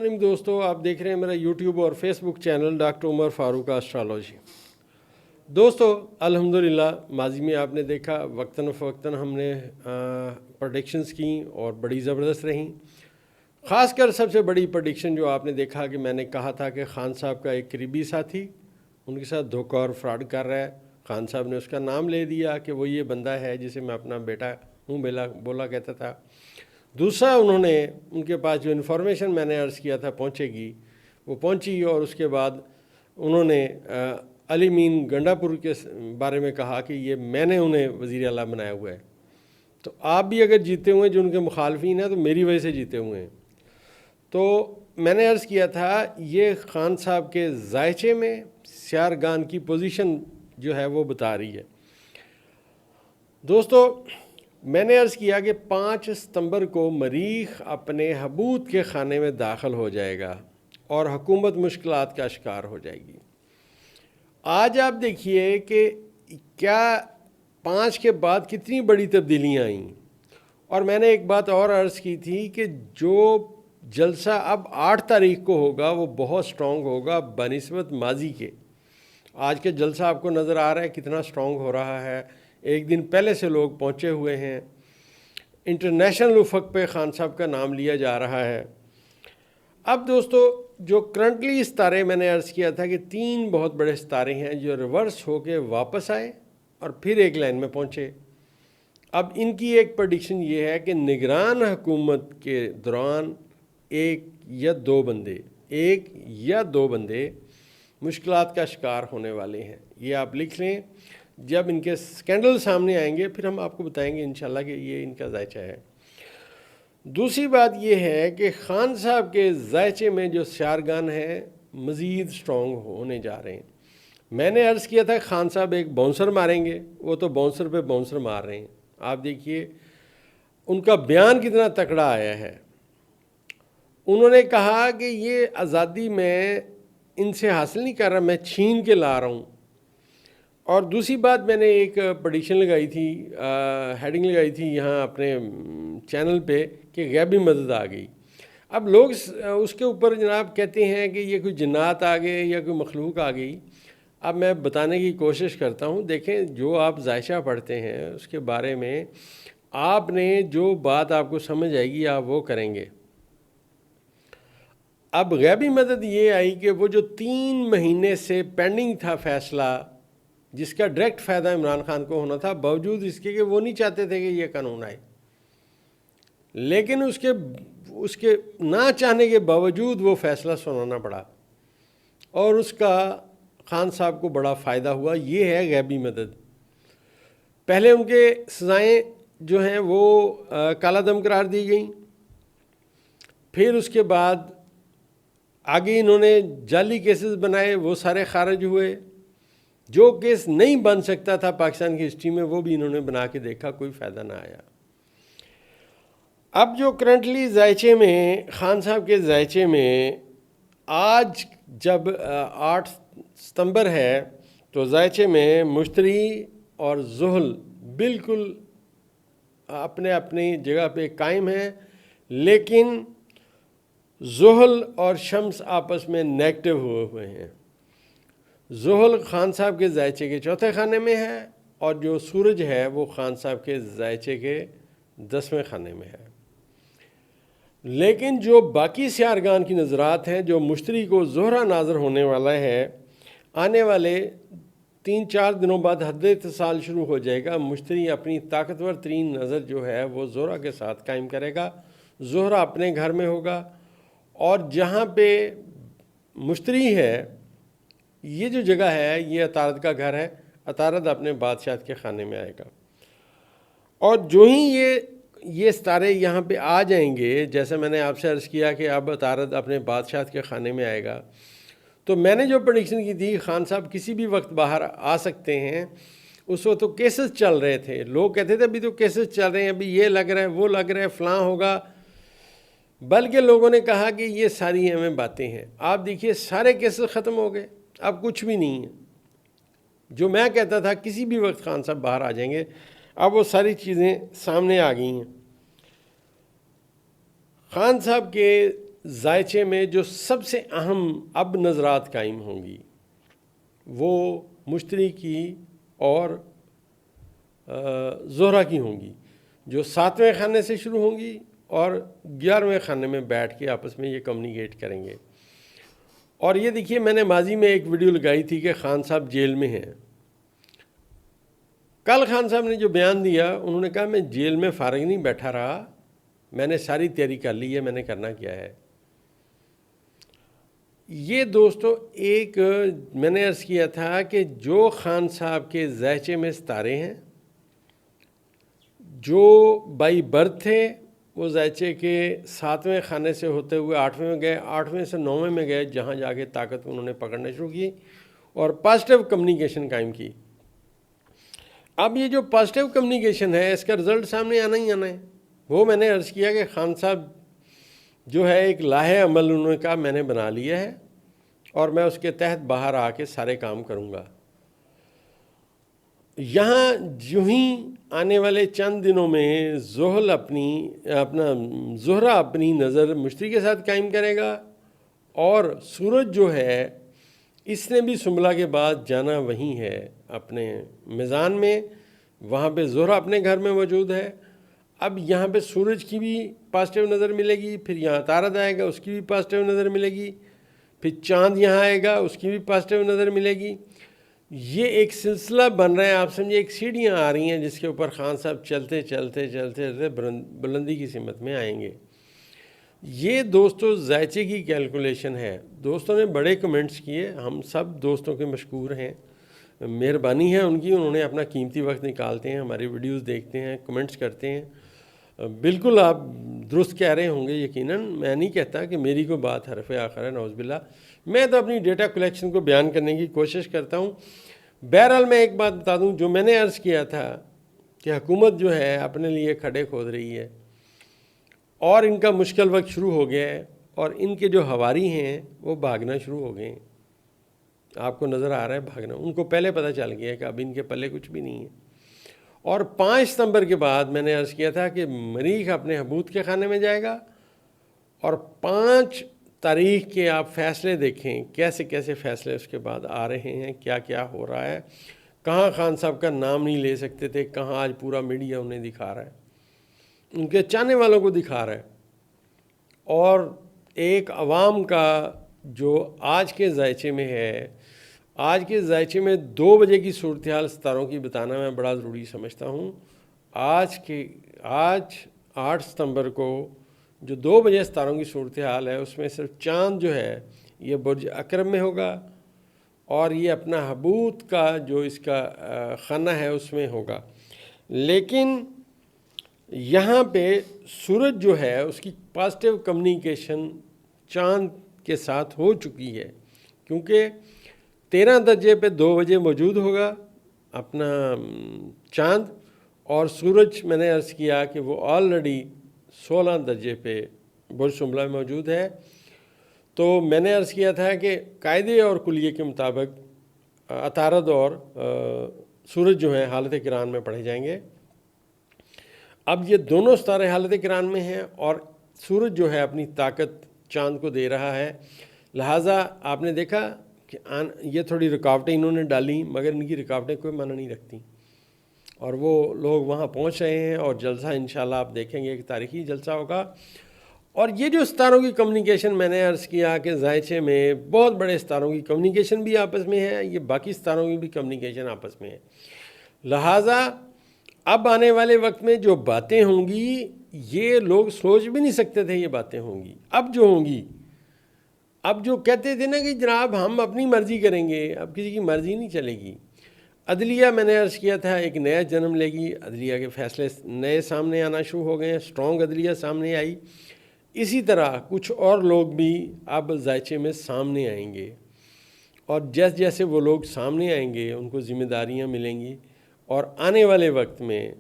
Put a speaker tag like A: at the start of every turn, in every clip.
A: Morning दोस्तों, आप देख रहे हैं मेरा यूट्यूब और Facebook channel doctor Umar Farooq astrology. दोस्तों अल्हम्दुलिल्लाह माजी में आपने देखा वक्तन फ़वक्तन हमने प्रेडिक्शंस की और बड़ी ज़बरदस्त रहीं। ख़ासकर सबसे बड़ी प्रेडिक्शन जो आपने देखा कि मैंने कहा था कि खान साहब का एक करीबी साथी उनके साथ धोखा और फ्रॉड कर रहा है। खान साहब ने उसका नाम ले दिया कि वो ये बंदा है जिसे मैं अपना बेटा हूँ बोला कहता था। दूसरा, उन्होंने उनके पास जो इन्फॉर्मेशन मैंने अर्ज़ किया था पहुँचेगी वो पहुँची, और उसके बाद उन्होंने अली मीन गंडापुर के बारे में कहा कि ये मैंने उन्हें वज़ीर आला बनाया हुआ है। तो आप भी अगर जीते हुए हैं जो उनके मुखालफिन हैं तो मेरी वजह से जीते हुए हैं। तो मैंने अर्ज़ किया था ये खान साहब के जायचे में सियारगान की पोजीशन जो है वो बता रही है। दोस्तों मैंने अर्ज़ किया कि 5 सितंबर को मरीख अपने हबूत के खाने में दाखिल हो जाएगा और हुकूमत मुश्किलात का शिकार हो जाएगी। आज आप देखिए कि क्या 5 के बाद कितनी बड़ी तब्दीलियाँ आईं। और मैंने एक बात और अर्ज़ की थी कि जो जलसा अब 8 तारीख को होगा वो बहुत स्ट्रॉन्ग होगा बनिस्बत माजी के। आज के जलसा आपको नज़र आ रहा है कितना स्ट्रॉन्ग हो रहा है। एक दिन पहले से लोग पहुँचे हुए हैं। इंटरनेशनल उफक पे खान साहब का नाम लिया जा रहा है। अब दोस्तों जो करंटली सितारे मैंने अर्ज़ किया था कि 3 बहुत बड़े सितारे हैं जो रिवर्स होके वापस आए और फिर एक लाइन में पहुँचे। अब इनकी एक प्रेडिक्शन ये है कि निगरान हुकूमत के दौरान एक या दो बंदे मुश्किलात का शिकार होने वाले हैं। ये आप लिख लें। जब इनके स्कैंडल सामने आएंगे फिर हम आपको बताएंगे इंशाल्लाह कि ये इनका जायचा है। दूसरी बात ये है कि खान साहब के जायचे में जो सियारगान हैं मज़ीद स्ट्रॉन्ग होने जा रहे हैं। मैंने अर्ज़ किया था खान साहब एक बाउंसर मारेंगे, वो तो बाउंसर पे बाउंसर मार रहे हैं। आप देखिए उनका बयान कितना तकड़ा आया है। उन्होंने कहा कि ये आज़ादी मैं इनसे हासिल नहीं कर रहा, मैं छीन के ला रहा हूँ। और दूसरी बात मैंने एक प्रेडिक्शन लगाई थी, हेडिंग लगाई थी यहाँ अपने चैनल पे कि गैबी मदद आ गई। अब लोग उसके ऊपर जनाब कहते हैं कि ये कोई जन्नात आ गए या कोई मखलूक आ गई। अब मैं बताने की कोशिश करता हूँ। देखें जो आप जायशा पढ़ते हैं उसके बारे में आपने जो बात आपको समझ आएगी आप वो करेंगे। अब गैबी मदद ये आई कि वो जो 3 महीने से पेंडिंग था फैसला जिसका डायरेक्ट फ़ायदा इमरान खान को होना था, बावजूद इसके कि वो नहीं चाहते थे कि ये कानून आए, लेकिन उसके ना चाहने के बावजूद वो फ़ैसला सुनाना पड़ा और उसका खान साहब को बड़ा फ़ायदा हुआ। ये है गैबी मदद। पहले उनके सज़ाएँ जो हैं वो काला दम करार दी गई। फिर उसके बाद आगे इन्होंने जाली केसेस बनाए, वो सारे खारिज हुए। जो केस नहीं बन सकता था पाकिस्तान की हिस्ट्री में वो भी इन्होंने बना के देखा, कोई फ़ायदा ना आया। अब जो करंटली जायचे में खान साहब के जायचे में आज जब 8 सितंबर है तो जायचे में मुश्तरी और ज़ुहल बिल्कुल अपने अपनी जगह पे कायम है, लेकिन ज़ुहल और शम्स आपस में नेगेटिव हुए हुए हैं। ज़ुहल खान साहब के जायचे के चौथे खाने में है और जो सूरज है वो खान साहब के जायचे के 10वें खाने में है। लेकिन जो बाकी सियारगान की नज़रात हैं, जो मुश्तरी को ज़ोहरा नाज़र होने वाला है, आने वाले 3-4 दिनों बाद हद इत्तिसाल शुरू हो जाएगा। मुश्तरी अपनी ताकतवर तरीन नज़र जो है वो ज़ोहरा के साथ कायम करेगा। ज़ोहरा अपने घर में होगा और जहाँ पे मुश्तरी है ये जो जगह है ये अतारद का घर है। अतारद अपने बादशाह के खाने में आएगा और जो ही ये सितारे यहाँ पे आ जाएंगे, जैसे मैंने आपसे अर्ज़ किया कि अब अतारद अपने बादशाह के खाने में आएगा, तो मैंने जो प्रेडिक्शन की थी खान साहब किसी भी वक्त बाहर आ सकते हैं। उस वक्त तो केसेस चल रहे थे, लोग कहते थे अभी तो केसेस चल रहे हैं, अभी ये लग रहा है वो लग रहा है फ़लाँ होगा, बल्कि लोगों ने कहा कि ये सारी हमें बातें हैं। आप देखिए सारे केसेस ख़त्म हो गए, अब कुछ भी नहीं है। जो मैं कहता था किसी भी वक्त खान साहब बाहर आ जाएंगे, अब वो सारी चीज़ें सामने आ गई हैं। खान साहब के जायचे में जो सबसे अहम अब नज़रात कायम होंगी वो मुश्तरी की और ज़ोहरा की होंगी, जो 7वें खाने से शुरू होंगी और 11वें खाने में बैठ के आपस में ये कम्युनिकेट करेंगे। और ये देखिए, मैंने माजी में एक वीडियो लगाई थी कि खान साहब जेल में हैं। कल खान साहब ने जो बयान दिया, उन्होंने कहा मैं जेल में फ़ारिग नहीं बैठा रहा, मैंने सारी तैयारी कर ली है, मैंने करना क्या है। ये दोस्तों, एक मैंने अर्ज़ किया था कि जो खान साहब के ज़ायचे में सितारे हैं, जो बाई बर्थ थे, वो ज़ायचे के 7वें खाने से होते हुए 8वें में गए, 8वें से 9वें में गए, जहाँ जाके ताकत उन्होंने पकड़ना शुरू की और पॉजिटिव कम्युनिकेशन कायम की। अब ये जो पॉजिटिव कम्युनिकेशन है, इसका रिज़ल्ट सामने आना ही आना है। वो मैंने अर्ज़ किया कि खान साहब जो है एक लाहे अमल उन्होंने कहा मैंने बना लिया है और मैं उसके तहत बाहर आके सारे काम करूँगा। यहाँ यूं ही आने वाले चंद दिनों में ज़ोहरा अपनी नज़र मुश्तरी के साथ कायम करेगा और सूरज जो है इसने भी सुंबला के बाद जाना वहीं है अपने मीज़ान में, वहाँ पे ज़ोहरा अपने घर में मौजूद है। अब यहाँ पे सूरज की भी पॉजिटिव नज़र मिलेगी, फिर यहाँ तारद आएगा उसकी भी पॉजिटिव नज़र मिलेगी, फिर चाँद यहाँ आएगा उसकी भी पॉजिटिव नज़र मिलेगी। ये एक सिलसिला बन रहा है, आप समझिए एक सीढ़ियाँ आ रही हैं जिसके ऊपर खान साहब चलते चलते चलते चलते बुलंदी की सिमत में आएंगे। ये दोस्तों ज़ायचे की कैलकुलेशन है। दोस्तों ने बड़े कमेंट्स किए, हम सब दोस्तों के मशकूर हैं, मेहरबानी है उनकी, उन्होंने अपना कीमती वक्त निकालते हैं, हमारी वीडियोस देखते हैं, कमेंट्स करते हैं। बिल्कुल आप दुरुस्त कह रहे होंगे, यकीनन मैं नहीं कहता कि मेरी कोई बात हरफ आखिर है, नौज़बिल्ला। मैं तो अपनी डेटा कलेक्शन को बयान करने की कोशिश करता हूँ। बहरहाल मैं एक बात बता दूँ, जो मैंने अर्ज़ किया था कि हुकूमत जो है अपने लिए खड्डे खोद रही है और इनका मुश्किल वक्त शुरू हो गया है और इनके जो हवारी हैं वो भागना शुरू हो गए हैं। आपको नज़र आ रहा है भागना, उनको पहले पता चल गया है कि अब इनके पल्ले कुछ भी नहीं है। और 5 सितंबर के बाद मैंने अर्ज़ किया था कि मरीख अपने हबूत के खाने में जाएगा और 5 तारीख के आप फ़ैसले देखें, कैसे कैसे फ़ैसले उसके बाद आ रहे हैं, क्या क्या हो रहा है। कहाँ खान साहब का नाम नहीं ले सकते थे, कहाँ आज पूरा मीडिया उन्हें दिखा रहा है, उनके चाहने वालों को दिखा रहा है। और एक अवाम का जो आज के ज़ायचे में है, आज के ज़ायचे में 2 बजे की सूरत हाल सितारों की बताना मैं बड़ा ज़रूरी समझता हूँ। आज 8 सितंबर को जो 2 बजे सितारों की सूरत हाल है, उसमें सिर्फ चाँद जो है ये बुर्ज अकरम में होगा और ये अपना हबूत का जो इसका खाना है उसमें होगा। लेकिन यहाँ पे सूरज जो है उसकी पॉजिटिव कम्युनिकेशन चाँद के साथ हो चुकी है, क्योंकि 13 दर्जे पे 2 बजे मौजूद होगा अपना चाँद, और सूरज मैंने अर्ज़ किया कि वो ऑलरेडी 16 दर्जे पे बुर्ज सुंबला में मौजूद है। तो मैंने अर्ज़ किया था कि कायदे और कुलिये के मुताबिक अतारद और सूरज जो है हालत किरान में पढ़े जाएंगे। अब ये दोनों सितारे हालत किरान में हैं और सूरज जो है अपनी ताकत चाँद को दे रहा है। लिहाजा आपने देखा कि ये थोड़ी रुकावटें इन्होंने डाली, मगर इनकी रुकावटें कोई माना नहीं रखती और वो लोग वहाँ पहुँच रहे हैं और जलसा इंशाल्लाह आप देखेंगे एक तारीखी जलसा होगा। और ये जो सितारों की कम्युनिकेशन मैंने अर्ज़ किया कि ज़ायचे में बहुत बड़े सितारों की कम्युनिकेशन भी आपस में है, ये बाकी सितारों की भी कम्युनिकेशन आपस में है। लिहाजा अब आने वाले वक्त में जो बातें होंगी ये लोग सोच भी नहीं सकते थे ये बातें होंगी। अब जो होंगी, अब जो कहते थे ना कि जनाब हम अपनी मर्ज़ी करेंगे, अब किसी की मर्ज़ी नहीं चलेगी। अदलिया मैंने अर्ज़ किया था एक नया जन्म लेगी, अदलिया के फ़ैसले नए सामने आना शुरू हो गए हैं, स्ट्रॉन्ग अदलिया सामने आई। इसी तरह कुछ और लोग भी अब ज़ायचे में सामने आएंगे और जैसे जैसे वो लोग सामने आएंगे उनको ज़िम्मेदारियाँ मिलेंगी और आने वाले वक्त में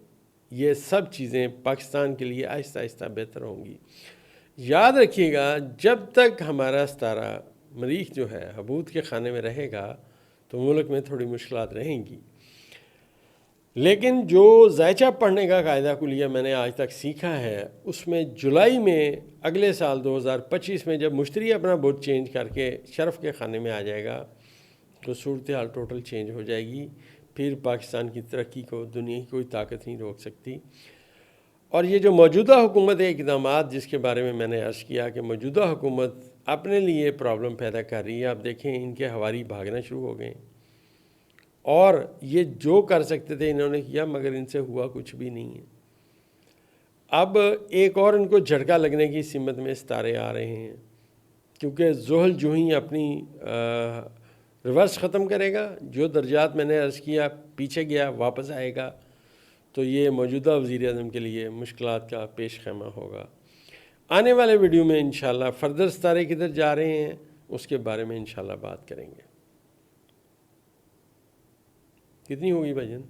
A: ये सब चीज़ें पाकिस्तान के लिए आहिस्ता आहिस्ता बेहतर होंगी। याद रखिएगा, जब तक हमारा सितारा मरीख जो है हबूत के खाने में रहेगा तो मुल्क में थोड़ी मुश्किलात रहेंगी। लेकिन जो ज़ायचा पढ़ने का कायदा कुलिया मैंने आज तक सीखा है, उसमें जुलाई में अगले साल 2025 में जब मुश्तरी अपना बुत चेंज करके शरफ के खाने में आ जाएगा तो सूरत हाल टोटल चेंज हो जाएगी। फिर पाकिस्तान की तरक्की को दुनिया की कोई ताकत नहीं रोक सकती। और ये जो मौजूदा हुकूमत है इक़दाम जिसके बारे में मैंने अर्ज़ किया कि मौजूदा हुकूमत अपने लिए प्रॉब्लम पैदा कर रही है। आप देखें इनके हवारी भागना शुरू हो गए और ये जो कर सकते थे इन्होंने किया, मगर इनसे हुआ कुछ भी नहीं है। अब एक और इनको झटका लगने की सिमत में सितारे आ रहे हैं, क्योंकि ज़ुहल जो ही अपनी रिवर्स ख़त्म करेगा, जो दर्जात मैंने अर्ज़ किया पीछे गया वापस आएगा, तो ये मौजूदा वज़ीर-ए-आज़म के लिए मुश्किलात का पेश ख़ैमा होगा। आने वाले वीडियो में इंशाल्लाह फ़र्दर सितारे किधर जा रहे हैं उसके बारे में इंशाल्लाह बात करेंगे। कितनी होगी भाईजान?